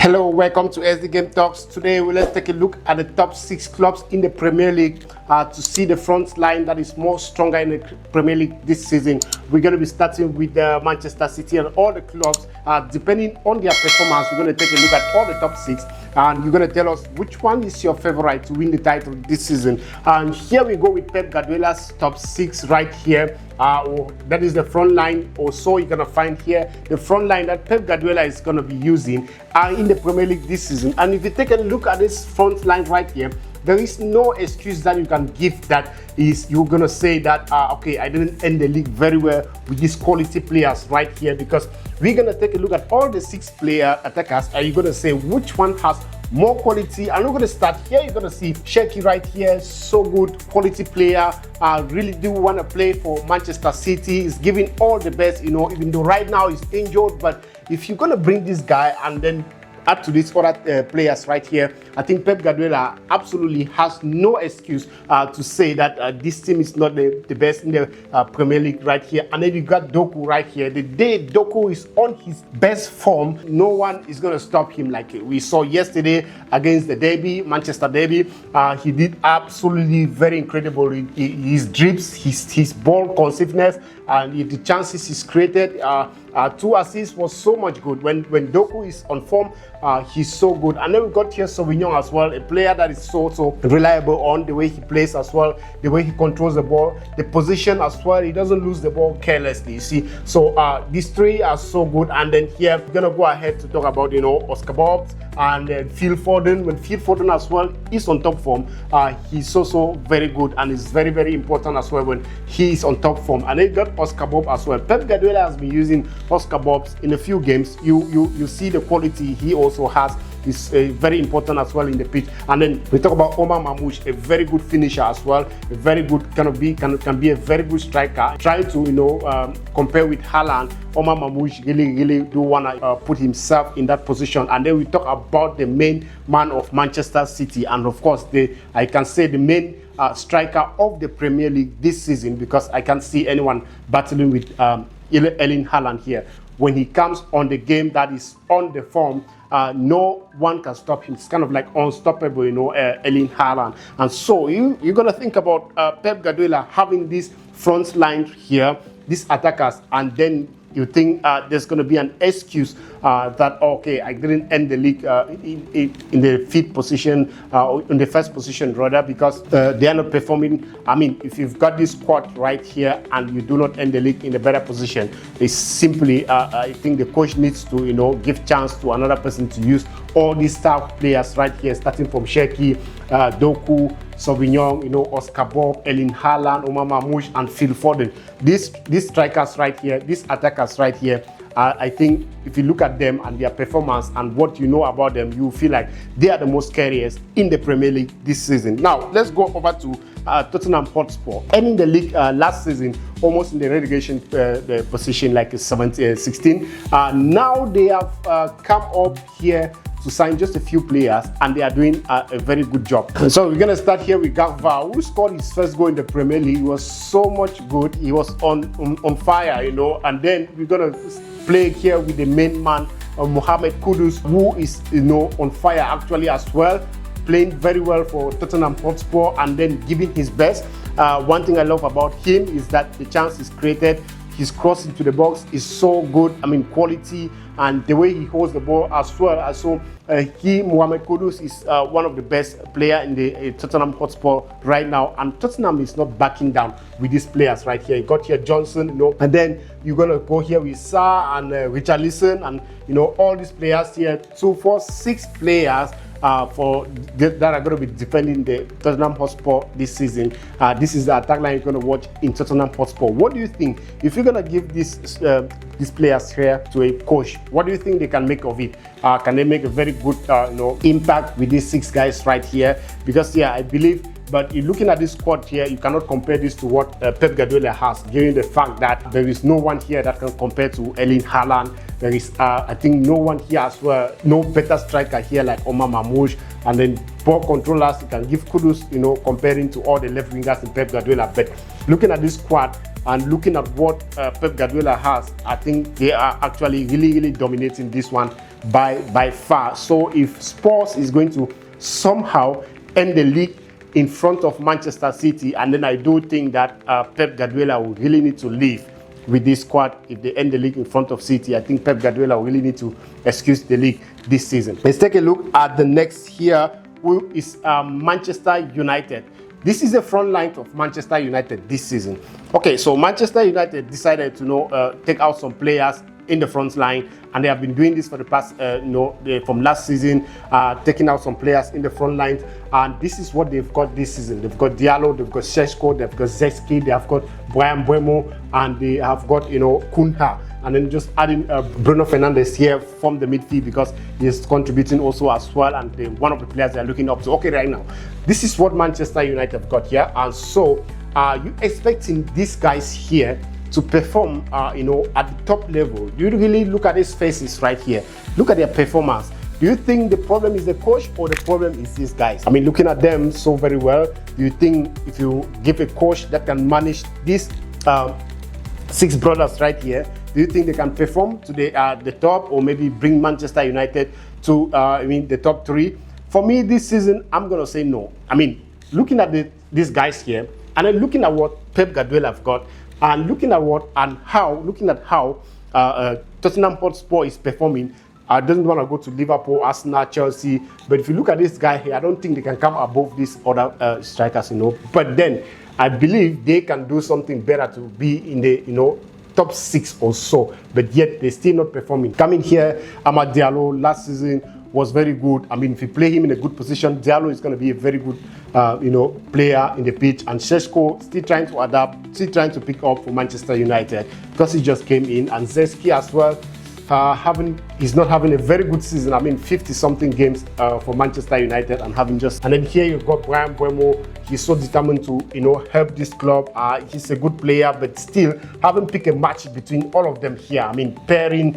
Hello, welcome to SD Game Talks. Today, let's take a look at the top 6 clubs in the Premier League to see the front line that is more stronger in the Premier League this season. We're going to be starting with Manchester City and all the clubs. Depending on their performance, we're going to take a look at all the top 6 and you're going to tell us which one is your favorite to win the title this season. And here we go with Pep Guardiola's top 6 right here. That is the front line, or so you're going to find here the front line that Pep Guardiola is going to be using in the Premier League this season. And if you take a look at this front line right here, there is no excuse that you can give that is you're going to say that, okay, I didn't end the league very well with these quality players right here, because we're going to take a look at all the 6 player attackers and you're going to say which one has more quality. And we're going to start here. You're going to see Sheki right here, so good quality player. Really do want to play for Manchester City. He's giving all the best, you know, even though right now he's injured. But if you're going to bring this guy and then add to these other players right here, I think Pep Guardiola absolutely has no excuse to say that this team is not the best in the Premier League right here. And then you got Doku right here. The day Doku is on his best form, no one is going to stop him like we saw yesterday against the Derby, Manchester Derby. He did absolutely very incredible. His dribbles, his ball conciseness, and the chances he's created. 2 assists was so much good. When Doku is on form, he's so good. And then we got here Sauvignon as well, a player that is so reliable on the way he plays as well, the way he controls the ball, the position as well. He doesn't lose the ball carelessly, you see. So these 3 are so good. And then here we're gonna go ahead to talk about, you know, Oscar Bob and Phil Foden. When Phil Foden as well is on top form, he's also very good, and it's very important as well when he is on top form. And then you got Oscar Bob as well. Pep Guardiola has been using Oscar Bob in a few games. You see the quality he also has is very important as well in the pitch. And then we talk about Omar Mamouche, a very good finisher as well, a very good can be a very good striker. Trying to, you know, compare with Haaland, Omar Mamouche really do want to put himself in that position. And then we talk about the main man of Manchester City, and of course I can say the main striker of the Premier League this season, because I can't see anyone battling with Erling Haaland here. When he comes on the game that is on the form, no one can stop him. It's kind of like unstoppable, you know, Erling Haaland. And so you're going to think about Pep Guardiola having this front line here, these attackers, and then you think there's going to be an excuse that, okay, I didn't end the league in the 5th position, in the 1st position rather, because they are not performing. I mean, if you've got this squad right here and you do not end the league in a better position, it's simply, I think the coach needs to, you know, give chance to another person to use all these star players right here, starting from Sheki, Doku, Sauvignon, you know, Oscar Bob, Erling Haaland, Omar Mamouche, and Phil Foden. These strikers right here, these attackers right here, I think if you look at them and their performance and what you know about them, you feel like they are the most scariest in the Premier League this season. Now, let's go over to Tottenham Hotspur. Ending the league last season, almost in the relegation position, like 16. Now they have come up here to sign just a few players, and they are doing a very good job. So we're gonna start here with Gakva, who scored his first goal in the Premier League. He was so much good. He was on fire, you know. And then we're gonna play here with the main man, Mohamed Kudus, who is, you know, on fire actually as well, playing very well for Tottenham Hotspur and then giving his best. One thing I love about him is that the chance is created. His cross into the box is so good. I mean, quality, and the way he holds the ball as well. So Mohamed Kudus is one of the best players in the Tottenham Hotspur right now, and Tottenham is not backing down with these players right here. You got here Johnson, you know, and then you're gonna go here with Sarr and Richarlison, and you know, all these players here. 2, 4, 6 players that are going to be defending the Tottenham Hotspur this season. This is the attack line you're going to watch in Tottenham Hotspur. What do you think? If you're going to give these players here to a coach, what do you think they can make of it? Can they make a very good you know, impact with these 6 guys right here? Because yeah, I believe. But you're looking at this squad here, you cannot compare this to what Pep Guardiola has, given the fact that there is no one here that can compare to Erling Haaland. There is, I think, no one here as well, no better striker here like Omar Mamouche. And then ball controllers, you can give kudos, you know, comparing to all the left wingers in Pep Guardiola. But looking at this squad, And looking at what Pep Guardiola has, I think they are actually really dominating this one by far. So if Spurs is going to somehow end the league in front of Manchester City, and then I do think that Pep Guardiola will really need to leave with this squad. If they end the league in front of City, I think Pep Guardiola will really need to excuse the league this season. Let's take a look at the next here, who is Manchester United. This is the front line of Manchester United this season. Okay, so Manchester United decided to take out some players in the front line, and they have been doing this for the past, from last season, taking out some players in the front line. And this is what they've got this season. They've got Diallo, they've got Šeško, they've got Zexki, they have got Brian Mbeumo, and they have got Kunha. And then just adding Bruno Fernandes here from the midfield, because he is contributing also as well, and one of the players they're looking up to. Okay, right now, this is what Manchester United have got here. And so, you expecting these guys here to perform, at the top level? Do you really look at these faces right here? Look at their performance. Do you think the problem is the coach or the problem is these guys? I mean, looking at them so very well, do you think if you give a coach that can manage these 6 brothers right here, do you think they can perform to the top, or maybe bring Manchester United to the top 3? For me this season, I'm gonna say no. I mean, looking at these guys here, and then looking at what Pep Guardiola have got, and looking at how Tottenham Hotspur is performing, I don't want to go to Liverpool, Arsenal, Chelsea, but if you look at this guy here, I don't think they can come above these other strikers, But then I believe they can do something better to be in the top 6 or so, but yet they're still not performing. Coming here, Amad Diallo last season was very good. I mean, if you play him in a good position, Diallo is going to be a very good, player in the pitch. And Šeško still trying to adapt, still trying to pick up for Manchester United, because he just came in. And Zexki as well, he's not having a very good season. I mean, 50-something games for Manchester United, and then here you've got Brian Mbeumo. He's so determined to help this club. He's a good player, but still haven't picked a match between all of them here. I mean, pairing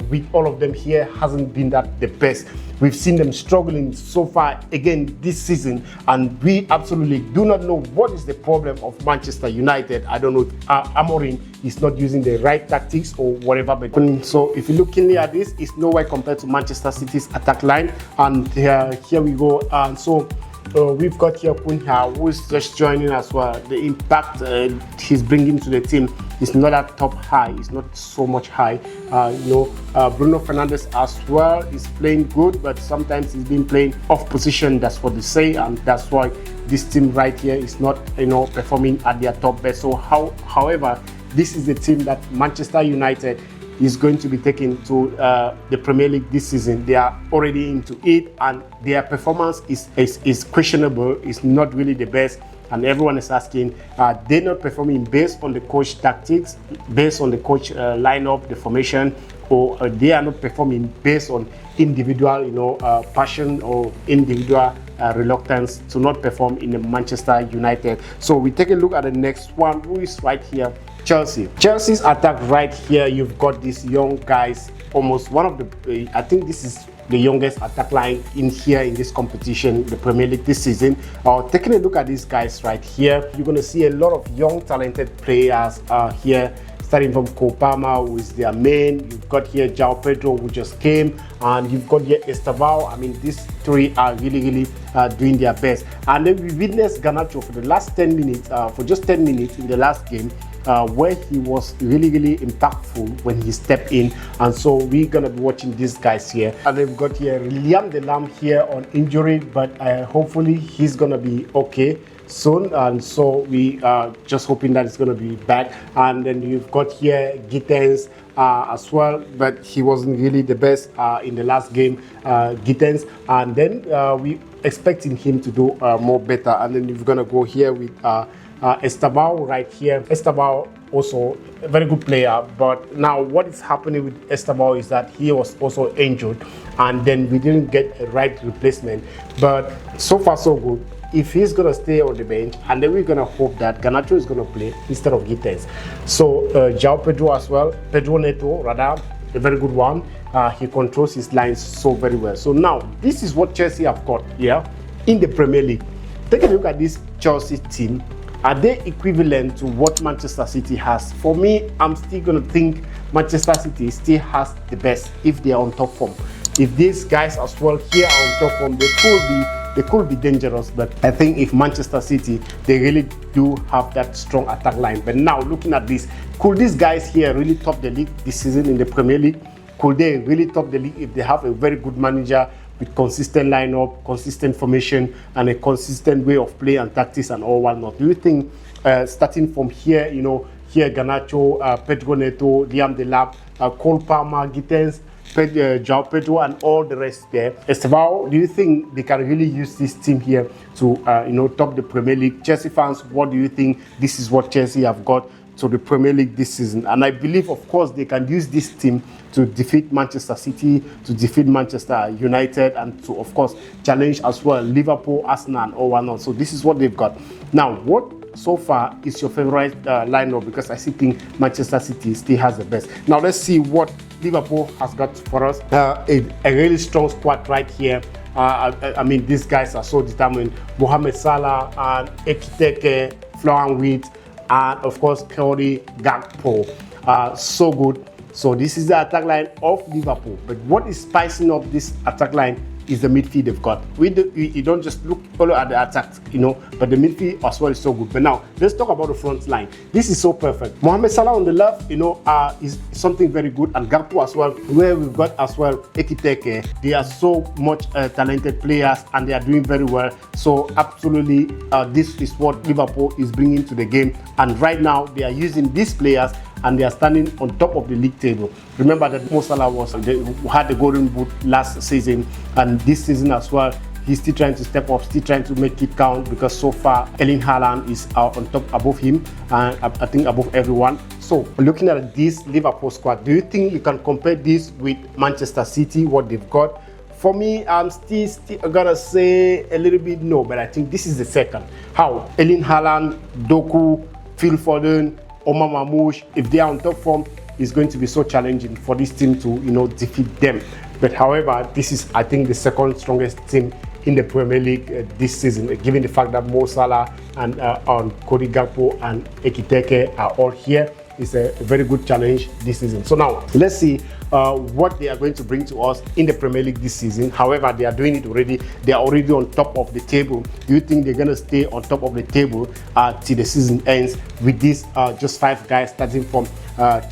with all of them here hasn't been the best. We've seen them struggling so far again this season, and we absolutely do not know what is the problem of Manchester United. I don't know if Amorim is not using the right tactics or whatever. But so if you look keenly at this, it's nowhere compared to Manchester City's attack line. And here we go. And so we've got here Kunha, who is just joining as well. The impact he's bringing to the team is not at top high. It's not so much high. Bruno Fernandes as well is playing good, but sometimes he's been playing off position. That's what they say, and that's why this team right here is not performing at their top best. So however, this is the team that Manchester United is going to be taken to the Premier League this season. They are already into it, and their performance is questionable. It's not really the best, and everyone is asking, they're not performing based on the coach tactics, based on the coach lineup, the formation, or they are not performing based on individual passion or individual reluctance to not perform in the Manchester United. So we take a look at the next one, who is right here, Chelsea. Chelsea's attack right here, you've got these young guys, almost one of the, I think this is the youngest attack line in here in this competition, the Premier League this season. Taking a look at these guys right here, you're going to see a lot of young talented players here, starting from Kopama, who is their main. You've got here João Pedro, who just came, and you've got here Estevao. I mean, these 3 are really doing their best. And then we witnessed Garnacho for the last 10 minutes, for just 10 minutes in the last game, where he was really impactful when he stepped in. And so we're gonna be watching these guys here. And they've got here Liam Delap here on injury, but hopefully he's gonna be okay soon, and so we are just hoping that it's going to be back. And then you've got here Gittens as well, but he wasn't really the best in the last game, Gittens. And then we expecting him to do more better. And then you're going to go here with Estevao right here. Estevao also a very good player, but now what is happening with Estevao is that he was also injured, and then we didn't get a right replacement. But so far so good. If he's going to stay on the bench, and then we're going to hope that Garnacho is going to play instead of Gittens. So João Pedro as well, Pedro Neto rather, a very good one. He controls his lines so very well. So now this is what Chelsea have got here in the Premier League. Take a look at this Chelsea team. Are they equivalent to what Manchester City has? For me, I'm still going to think Manchester City still has the best if they are on top form. If these guys as well here are on top form, they could be dangerous. But I think if Manchester City, they really do have that strong attack line. But now looking at this, could these guys here really top the league this season in the Premier League? Could they really top the league if they have a very good manager with consistent lineup, consistent formation, and a consistent way of play and tactics and all whatnot? Do you think starting from here, here Garnacho, Pedro Neto, Liam Delap, Cole Palmer, Gittens, João Pedro, and all the rest there. Esteval, do you think they can really use this team here to top the Premier League? Chelsea fans, what do you think? This is what Chelsea have got to the Premier League this season, and I believe, of course, they can use this team to defeat Manchester City, to defeat Manchester United, and to, of course, challenge as well Liverpool, Arsenal, and all whatnot. So this is what they've got. Now, what so far is your favorite lineup? Because I still think Manchester City still has the best. Now let's see what Liverpool has got for us. A really strong squad right here. I mean, these guys are so determined. Mohamed Salah and Ekiteke, Florian Wirtz, and of course Cody Gakpo. So good. So this is the attack line of Liverpool. But what is spicing up this attack line is the midfield they've got. You don't just look follow at the attacks, but the midfield as well is so good. But now let's talk about the front line. This is so perfect. Mohamed Salah on the left, is something very good, and Gakpo as well, where we've got as well Ekiteke. They are so much talented players, and they are doing very well. So absolutely, this is what Liverpool is bringing to the game. And right now, they are using these players, and they are standing on top of the league table. Remember that Mo Salah had the golden boot last season, and this season as well, he's still trying to step up, still trying to make it count, because so far Erling Haaland is on top above him, and I think above everyone. So looking at this Liverpool squad, do you think you can compare this with Manchester City, what they've got? For me, I'm still gonna say a little bit no, but I think this is the second. How? Erling Haaland, Doku, Phil Foden, Omar Mamouche, if they are on top form, it's going to be so challenging for this team to defeat them. But however, this is, I think, the second strongest team in the Premier League this season, given the fact that Mo Salah and Cody Gakpo and Ekiteke are all here. It's a very good challenge this season. So now let's see what they are going to bring to us in the Premier League this season. However, they are doing it already. They are already on top of the table. Do you think they're going to stay on top of the table till the season ends with these just 5 guys, starting from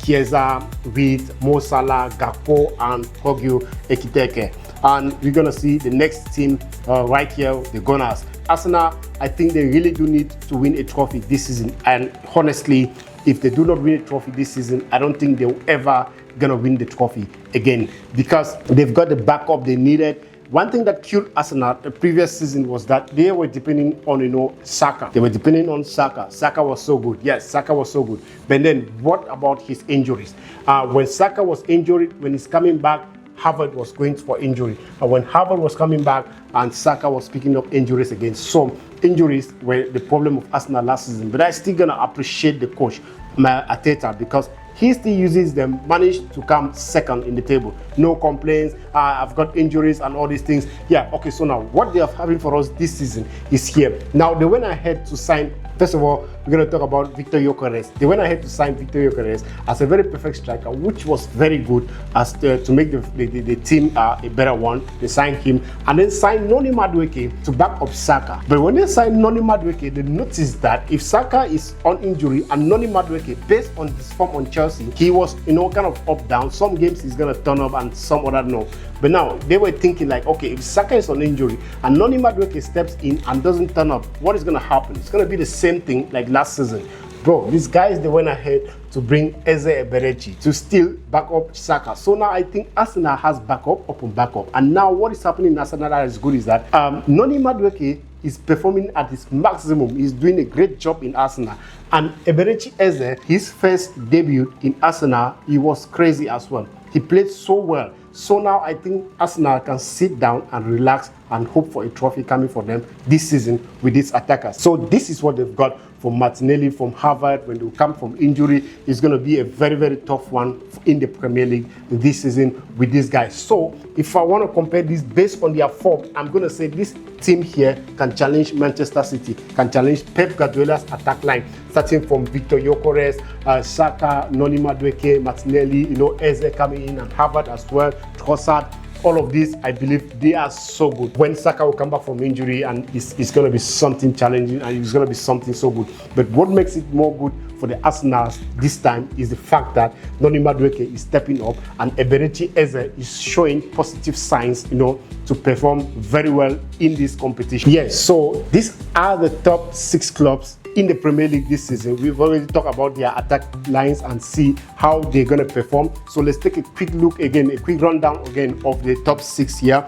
Chiesa, Wirtz, Mo Salah, Gakpo, and Kogyo Ekiteke? And we're going to see the next team right here, the Gunners. Arsenal, I think they really do need to win a trophy this season. And honestly, if they do not win a trophy this season, I don't think they'll ever gonna win the trophy again, because they've got the backup they needed. One thing that killed Arsenal the previous season was that they were depending on Saka. They were depending on Saka. Saka was so good. Yes, Saka was so good. But then what about his injuries? When Saka was injured, when he's coming back, Harvard was going for injury. And when Harvard was coming back, and Saka was picking up injuries again. So injuries were the problem of Arsenal last season. But I'm still gonna appreciate the coach, Arteta, because he still uses them, managed to come second in the table. No complaints, I've got injuries and all these things. Yeah, okay, so now what they are having for us this season is here. Now, they went ahead to sign, first of all, we're going to talk about Victor Gyökeres. They went ahead to sign Victor Gyökeres as a very perfect striker, which was very good as to make the team a better one. They signed him, and then signed Noni Madueke to back up Saka. But when they signed Noni Madueke, they noticed that if Saka is on injury and Noni Madueke, based on his form on Chelsea, he was kind of up down. Some games he's going to turn up and some other no. But now they were thinking like, okay, if Saka is on injury and Noni Madueke steps in and doesn't turn up, what is going to happen? It's going to be the same thing like last season. Bro, these guys, they went ahead to bring Eze Eberechi to still back up Saka. So now I think Arsenal has backup upon backup. And now what is happening in Arsenal that is good is that Noni Madueke is performing at his maximum. He's doing a great job in Arsenal. And Eberechi Eze, his first debut in Arsenal, he was crazy as well. He played so well. So now I think Arsenal can sit down and relax and hope for a trophy coming for them this season with these attackers. So this is what they've got from Martinelli, from Harvard. When they come from injury, it's going to be a very, very tough one in the Premier League this season with these guys. So if I want to compare this based on their form, I'm going to say this team here can challenge Manchester City, can challenge Pep Guardiola's attack line, starting from Victor Gyökeres, Saka, Noni Madueke, Martinelli, Eze coming in, and Harvard as well, Trossard. All of these, I believe, they are so good. When Saka will come back from injury, and it's going to be something challenging, and it's going to be something so good. But what makes it more good for the Arsenal this time is the fact that Noni Madueke is stepping up, and Eberechi Eze is showing positive signs, to perform very well in this competition. Yes, so these are the top 6 clubs in the Premier League this season. We've already talked about their attack lines and see how they're going to perform. So let's take a quick look again, a quick rundown again of the top 6 here.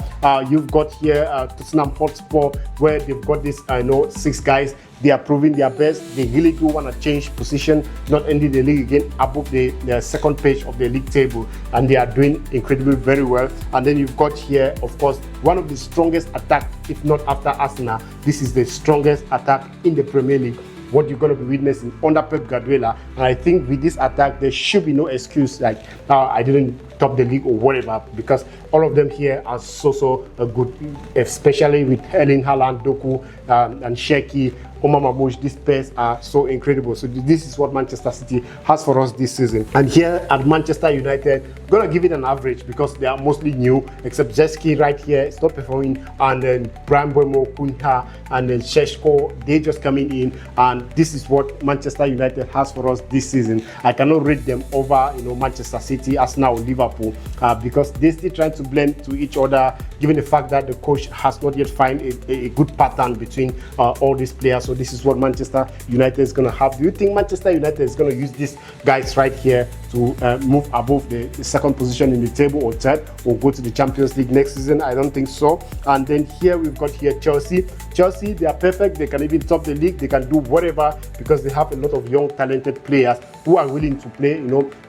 You've got here Tottenham Hotspur, where they've got this 6 guys. They are proving their best. They really do want to change position, not ending the league again above the second page of the league table, and they are doing incredibly very well. And then you've got here, of course, one of the strongest attack, if not after Arsenal. This is the strongest attack in the Premier League. What you're going to be witnessing under Pep Guardiola, and I think with this attack there should be no excuse like I didn't top the league or whatever, because all of them here are so good, especially with Erling Haaland, Doku, and Sheki, Omar Mamouche. These pairs are so incredible. So this is what Manchester City has for us this season. And here at Manchester United, I'm gonna give it an average because they are mostly new, except Zeski right here is not performing, and then Brian Boemo, Cunha, and then Sheshko, they just coming in, and this is what Manchester United has for us this season. I cannot rate them over Manchester City, Arsenal, or Liverpool, because they're still trying to blend to each other, given the fact that the coach has not yet found a good pattern between all these players. So this is what Manchester United is going to have. Do you think Manchester United is going to use these guys right here to move above the second position in the table, or third, or go to the Champions League next season? I don't think so. And then here we've got here Chelsea. Chelsea, they are perfect. They can even top the league. They can do whatever because they have a lot of young, talented players who are willing to play.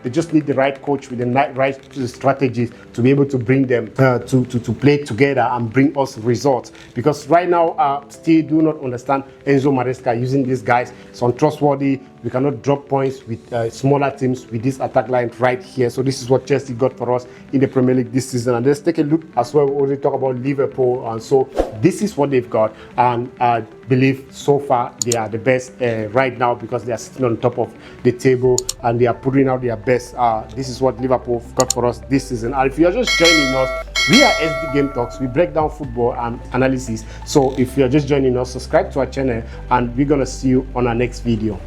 They just need the right coach with the right strategies to be able to bring them to play together and bring us results. Because right now, still do not understand Enzo Maresca using these guys. It's untrustworthy. We cannot drop points with smaller teams with this attack line right here. So this is what Chelsea got for us in the Premier League this season. And let's take a look as well. We already talk about Liverpool, and so this is what they've got. And I believe so far they are the best right now because they are sitting on top of the table and they are putting out their best. This is what Liverpool got for us this season. And if you're just joining us, we are SD Game Talks. We break down football and analysis. So if you're just joining us, subscribe to our channel, and we're gonna see you on our next video.